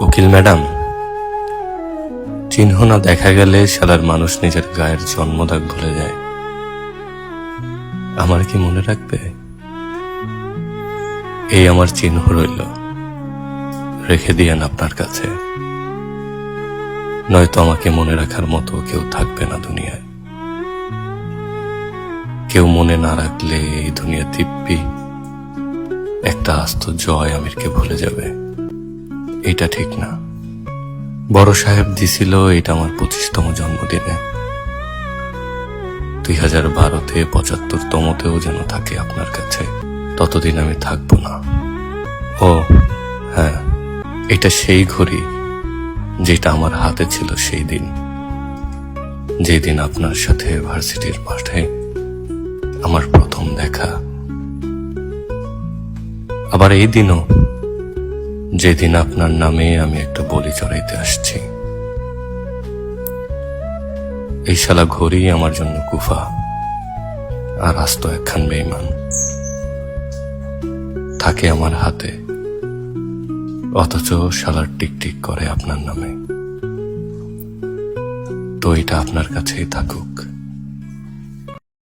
উকিল ম্যাডাম, চিহ্ন না দেখা গেলে শালার মানুষ নিজের গায়ের জন্মদাগ ভুলে যায়। আমার কি মনে রাখবে? এই আমার চিহ্ন রইল, রেখে দিয়েন আপনার কাছে, নয়তো আমাকে মনে রাখার মতো কেউ থাকবে না দুনিয়ায়। কেউ মনে না রাখলে এই দুনিয়া দিব্যি একটা আস্ত জয় আমিরকে ভুলে যাবে। এটা ঠিক না। বড় সাহেব দিছিল এটা আমার 25তম জন্মদিনে। 2012-তে 75তমতেও যেন থাকে আপনার কাছে, ততদিন আমি থাকবো না। ও হ্যাঁ, এটা সেই ঘড়ি যেটা আমার হাতে ছিল সেই দিন, যেদিন আপনার সাথে ভার্সিটির মাঠে আমার প্রথম দেখা। আবার এই দিনও, যেদিন আপনার নামে আমি একটা বলি চড়াইতে আসছি। এই শালা ঘড়ি আমার জন্য কুফা আর আস্ত একখান বেঈমান। থাকে আমার হাতে, অথচ শালার টিকটিক করে আপনার নামে। তো এটা আপনার কাছেই থাকুক।